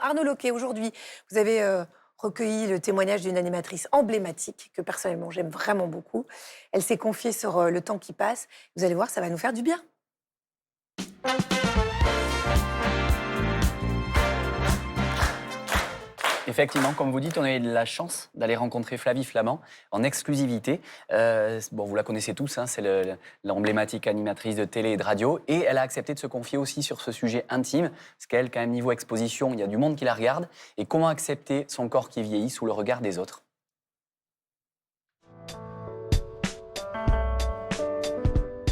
Arnaud Loquet, aujourd'hui, vous avez recueilli le témoignage d'une animatrice emblématique que personnellement j'aime vraiment beaucoup. Elle s'est confiée sur le temps qui passe. Vous allez voir, ça va nous faire du bien. Effectivement, comme vous dites, on a eu de la chance d'aller rencontrer Flavie Flament en exclusivité. Bon, vous la connaissez tous, hein, c'est l'emblématique animatrice de télé et de radio. Et elle a accepté de se confier aussi sur ce sujet intime, parce qu'elle, quand même, niveau exposition, il y a du monde qui la regarde. Et comment accepter son corps qui vieillit sous le regard des autres?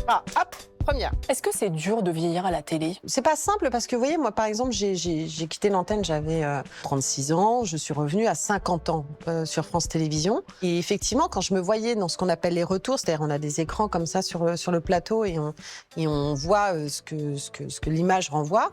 Ah, hop, première. Est-ce que c'est dur de vieillir à la télé? C'est pas simple parce que, vous voyez, moi, par exemple, j'ai quitté l'antenne, j'avais 36 ans, je suis revenue à 50 ans sur France Télévisions. Et effectivement, quand je me voyais dans ce qu'on appelle les retours, c'est-à-dire on a des écrans comme ça sur le plateau et on voit ce que l'image renvoie,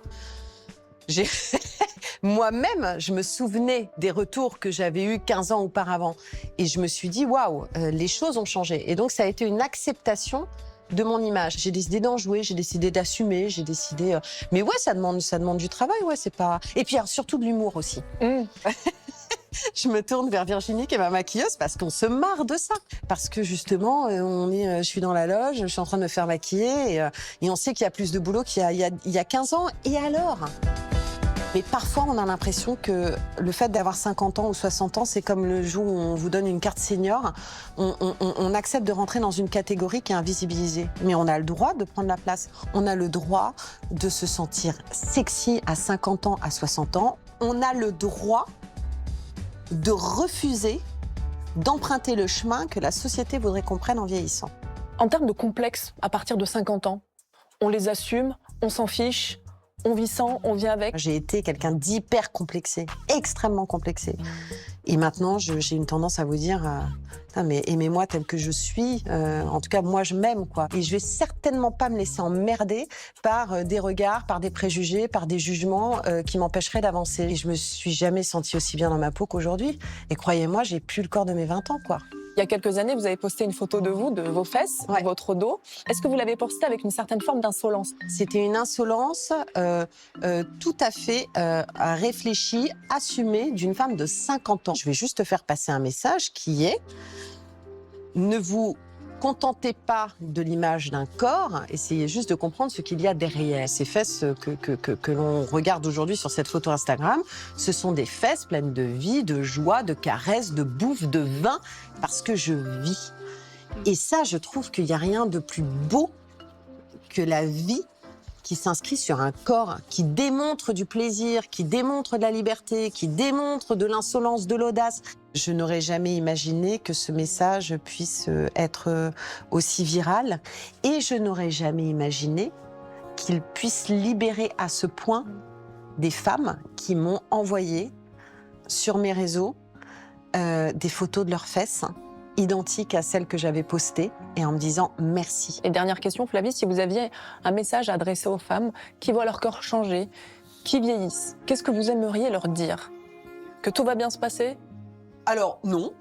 moi-même, je me souvenais des retours que j'avais eus 15 ans auparavant. Et je me suis dit, waouh, les choses ont changé. Et donc, ça a été une acceptation de mon image. J'ai décidé d'en jouer, j'ai décidé d'assumer, j'ai décidé... Mais ouais, ça demande du travail, ouais, c'est pas... Et puis, alors, surtout de l'humour aussi. Je me tourne vers Virginie, qui est ma maquilleuse, parce qu'on se marre de ça. Parce que justement, je suis dans la loge, je suis en train de me faire maquiller, et on sait qu'il y a plus de boulot qu'il y a 15 ans. Et alors ? Mais parfois, on a l'impression que le fait d'avoir 50 ans ou 60 ans, c'est comme le jour où on vous donne une carte senior. On accepte de rentrer dans une catégorie qui est invisibilisée. Mais on a le droit de prendre la place. On a le droit de se sentir sexy à 50 ans, à 60 ans. On a le droit de refuser d'emprunter le chemin que la société voudrait qu'on prenne en vieillissant. En termes de complexes, à partir de 50 ans, on les assume, on s'en fiche, on vit sans, on vit avec. J'ai été quelqu'un d'hyper complexé, extrêmement complexé. Et maintenant, j'ai une tendance à vous dire, mais aimez-moi tel que je suis. En tout cas, moi, je m'aime, quoi. Et je vais certainement pas me laisser emmerder par des regards, par des préjugés, par des jugements qui m'empêcheraient d'avancer. Et je me suis jamais sentie aussi bien dans ma peau qu'aujourd'hui. Et croyez-moi, j'ai plus le corps de mes 20 ans, quoi. Il y a quelques années, vous avez posté une photo de vous, de vos fesses, Ouais. de votre dos. Est-ce que vous l'avez postée avec une certaine forme d'insolence? C'était une insolence tout à fait réfléchie, assumée d'une femme de 50 ans. Je vais juste faire passer un message qui est: ne vous contentez pas de l'image d'un corps, essayez juste de comprendre ce qu'il y a derrière. Ces fesses que l'on regarde aujourd'hui sur cette photo Instagram, ce sont des fesses pleines de vie, de joie, de caresses, de bouffe, de vin, parce que je vis. Et ça, je trouve qu'il n'y a rien de plus beau que la vie qui s'inscrit sur un corps, qui démontre du plaisir, qui démontre de la liberté, qui démontre de l'insolence, de l'audace. Je n'aurais jamais imaginé que ce message puisse être aussi viral, et je n'aurais jamais imaginé qu'il puisse libérer à ce point des femmes qui m'ont envoyé sur mes réseaux des photos de leurs fesses identiques à celles que j'avais postées, et en me disant merci. Et dernière question, Flavie, si vous aviez un message à adresser aux femmes qui voient leur corps changer, qui vieillissent, qu'est-ce que vous aimeriez leur dire? Que tout va bien se passer? Alors, non.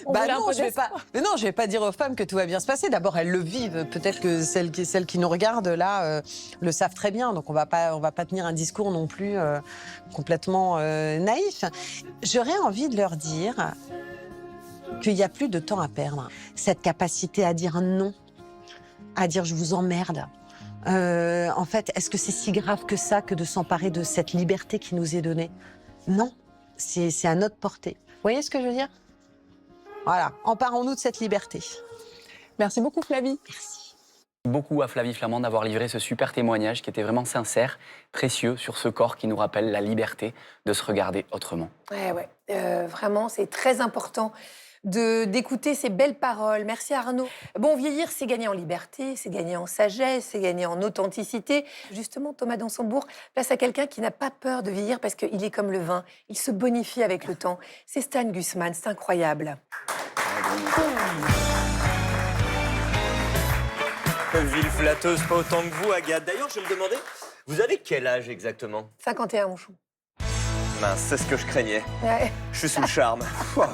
On voulait un non, peu je vais pas. Mais non, je vais pas dire aux femmes que tout va bien se passer. D'abord, elles le vivent. Peut-être que celles qui nous regardent là le savent très bien. Donc, on va pas tenir un discours non plus complètement naïf. J'aurais envie de leur dire qu'il n'y a plus de temps à perdre. Cette capacité à dire non, à dire je vous emmerde. En fait, est-ce que c'est si grave que ça que de s'emparer de cette liberté qui nous est donnée? Non, c'est à notre portée. Vous voyez ce que je veux dire? Voilà, emparons-nous de cette liberté. Merci beaucoup, Flavie. Merci. Beaucoup à Flavie Flament d'avoir livré ce super témoignage qui était vraiment sincère, précieux, sur ce corps qui nous rappelle la liberté de se regarder autrement. Ouais. Vraiment, c'est très important d'écouter ces belles paroles. Merci Arnaud. Bon, vieillir, c'est gagner en liberté, c'est gagner en sagesse, c'est gagner en authenticité. Justement, Thomas Dansembourg, place à quelqu'un qui n'a pas peur de vieillir parce qu'il est comme le vin, il se bonifie avec le temps. C'est Stan Gusman, c'est incroyable. Ville flatteuse, pas autant que vous, Agathe. D'ailleurs, je me demandais, vous avez quel âge exactement? 51, mon chou. Mince, c'est ce que je craignais. Ouais. Je suis sous le charme. Waouh.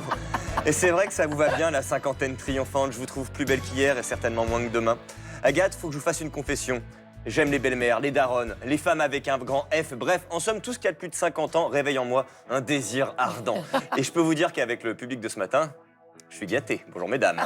Et c'est vrai que ça vous va bien, la cinquantaine triomphante. Je vous trouve plus belle qu'hier et certainement moins que demain. Agathe, faut que je vous fasse une confession. J'aime les belles-mères, les daronnes, les femmes avec un grand F, bref, en somme, tout ce qui a plus de 50 ans réveille en moi un désir ardent. Et je peux vous dire qu'avec le public de ce matin, je suis gâté. Bonjour mesdames.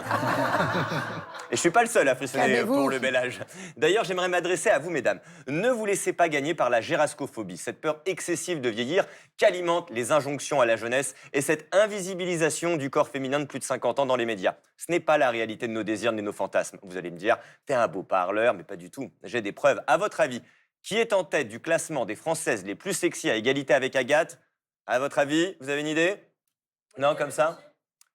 Et je suis pas le seul à frissonner Calmez-vous. pour le bel âge. D'ailleurs, j'aimerais m'adresser à vous, mesdames. Ne vous laissez pas gagner par la gérascophobie, cette peur excessive de vieillir qu'alimente les injonctions à la jeunesse et cette invisibilisation du corps féminin de plus de 50 ans dans les médias. Ce n'est pas la réalité de nos désirs ni de nos fantasmes. Vous allez me dire, t'es un beau parleur, mais pas du tout. J'ai des preuves. À votre avis, qui est en tête du classement des Françaises les plus sexy à égalité avec Agathe? À votre avis, vous avez une idée? Non, comme ça?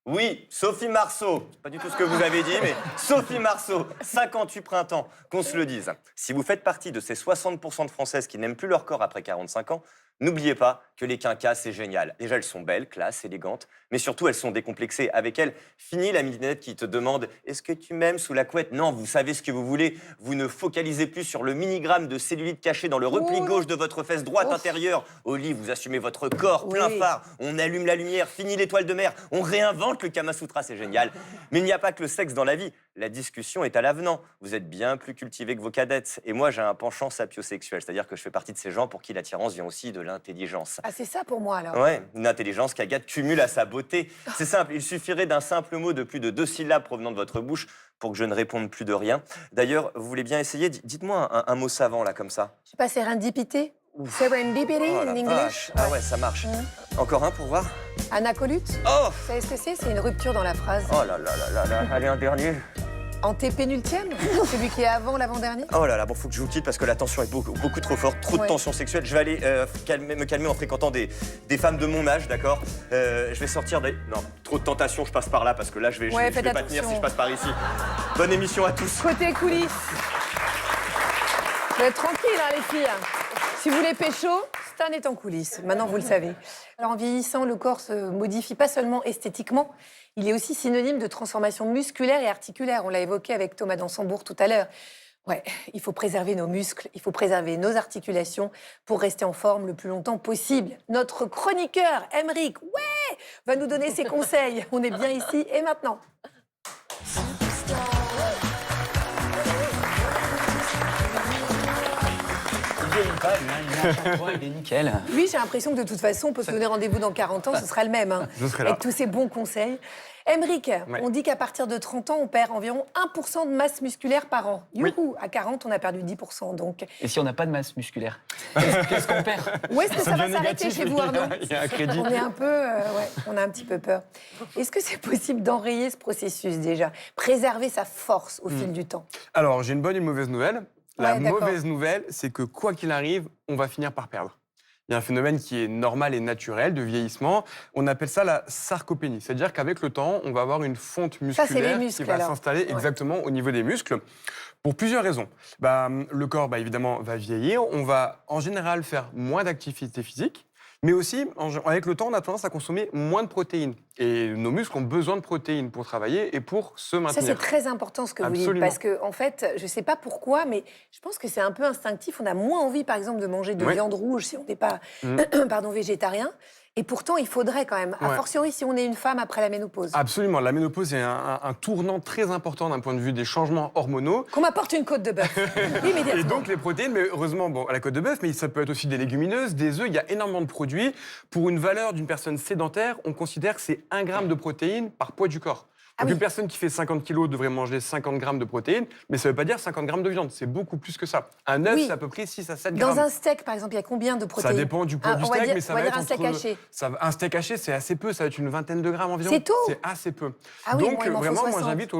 Oui, Sophie Marceau. C'est pas du tout ce que vous avez dit, mais Sophie Marceau, 58 printemps, qu'on se le dise. Si vous faites partie de ces 60% de Françaises qui n'aiment plus leur corps après 45 ans, n'oubliez pas que les quinquas, c'est génial. Déjà, elles sont belles, classes, élégantes, mais surtout, elles sont décomplexées. Avec elles, fini la midinette qui te demande « Est-ce que tu m'aimes sous la couette ?» Non, vous savez ce que vous voulez. Vous ne focalisez plus sur le milligramme de cellulite caché dans le repli gauche de votre fesse droite intérieure. Au lit, vous assumez votre corps plein phare. On allume la lumière, fini l'étoile de mer. On réinvente le Kama Sutra, c'est génial. Mais il n'y a pas que le sexe dans la vie. La discussion est à l'avenant. Vous êtes bien plus cultivés que vos cadettes. Et moi, j'ai un penchant sapiosexuel, c'est-à-dire que je fais partie de ces gens pour qui l'attirance vient aussi de l'intelligence. Ah, c'est ça pour moi, alors. Ouais, une intelligence qu'Agathe cumule à sa beauté. C'est simple, il suffirait d'un simple mot de plus de 2 syllabes provenant de votre bouche pour que je ne réponde plus de rien. D'ailleurs, vous voulez bien essayer? Dites-moi un mot savant, là, comme ça. Je sais pas, serendipité? Serendipity Oh in la English? vache. Ah ouais, ça marche. Encore un pour voir? Anacolute? Oh Vous savez ce que c'est? C'est une rupture dans la phrase. Oh là là là là là. Allez, un dernier. Antépénultième? Celui qui est avant l'avant-dernier? Oh là là, bon, faut que je vous quitte parce que la tension est beaucoup trop forte, trop de Ouais. tension sexuelle. Je vais aller me calmer en fréquentant des femmes de mon âge, d'accord? Je vais sortir des... Non, trop de tentation, je passe par là parce que là, je vais Ouais, je vais faites pas tenir si attention. je passe par ici. Bonne émission à tous. Côté coulisses. Vous êtes tranquilles, hein, les filles. Si vous voulez pécho, Stan est en coulisses. Maintenant, vous le savez. Alors, en vieillissant, le corps se modifie pas seulement esthétiquement, il est aussi synonyme de transformation musculaire et articulaire. On l'a évoqué avec Thomas Dansembourg tout à l'heure. Ouais, il faut préserver nos muscles, il faut préserver nos articulations pour rester en forme le plus longtemps possible. Notre chroniqueur, Aymeric, va nous donner ses conseils. On est bien ici et maintenant. Il vieillit pas, lui, hein, il est à chaque fois, il est nickel. Lui, j'ai l'impression que de toute façon, on peut se donner rendez-vous dans 40 ans, ce sera le même. Hein, Je serai là. avec tous ces bons conseils. Aymeric, Ouais. on dit qu'à partir de 30 ans, on perd environ 1% de masse musculaire par an. Oui. Youhou, à 40, on a perdu 10%. Donc, Et si on n'a pas de masse musculaire, qu'est-ce qu'on perd? où est-ce que ça va devient s'arrêter négatif, chez vous, Arnaud? il y a un crédit. On est un peu, ouais, on a un petit peu peur. Est-ce que c'est possible d'enrayer ce processus déjà? Préserver sa force au fil du temps? Alors, j'ai une bonne et une mauvaise nouvelle. La Ouais, d'accord. mauvaise nouvelle, c'est que quoi qu'il arrive, on va finir par perdre. Il y a un phénomène qui est normal et naturel de vieillissement. On appelle ça la sarcopénie. C'est-à-dire qu'avec le temps, on va avoir une fonte c'est les musculaire muscles, qui va alors. s'installer Ouais. exactement au niveau des muscles. Pour plusieurs raisons. Le corps, évidemment, va vieillir. On va, en général, faire moins d'activité physique. Mais aussi, avec le temps, on a tendance à consommer moins de protéines. Et nos muscles ont besoin de protéines pour travailler et pour se Ça, maintenir. c'est très important ce que vous dites. Absolument. Parce que, en fait, je ne sais pas pourquoi, mais je pense que c'est un peu instinctif. On a moins envie, par exemple, de manger de Oui. viande rouge si on n'est pas pardon, végétarien. Et pourtant, il faudrait quand même, a Ouais. fortiori si on est une femme après la ménopause. Absolument. La ménopause est un tournant très important d'un point de vue des changements hormonaux. Qu'on m'apporte une côte de bœuf, immédiatement. Et donc les protéines, mais heureusement, bon, à la côte de bœuf, mais ça peut être aussi des légumineuses, des œufs, il y a énormément de produits. Pour une valeur d'une personne sédentaire, on considère que c'est 1 gramme de protéines par poids du corps. Ah Donc oui. une personne qui fait 50 kilos devrait manger 50 grammes de protéines, mais ça ne veut pas dire 50 grammes de viande, c'est beaucoup plus que ça. Un œuf, Oui. c'est à peu près 6 à 7 grammes. Dans un steak, par exemple, il y a combien de Ça protéines? dépend du poids Ah, du on va steak, dire- mais ça on va va dire être un steak entre... haché. Un steak haché, c'est assez peu, ça va être une vingtaine de grammes environ. C'est tout? C'est assez peu. Ah oui, Donc moi, il m'en faut vraiment, moi 60. j'invite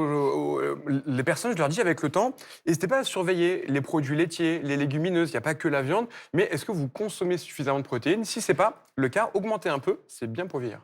les personnes, je leur dis avec le temps, n'hésitez pas à surveiller les produits laitiers, les légumineuses, il n'y a pas que la viande, mais est-ce que vous consommez suffisamment de protéines? Si ce n'est pas le cas, augmentez un peu, c'est bien pour vieillir.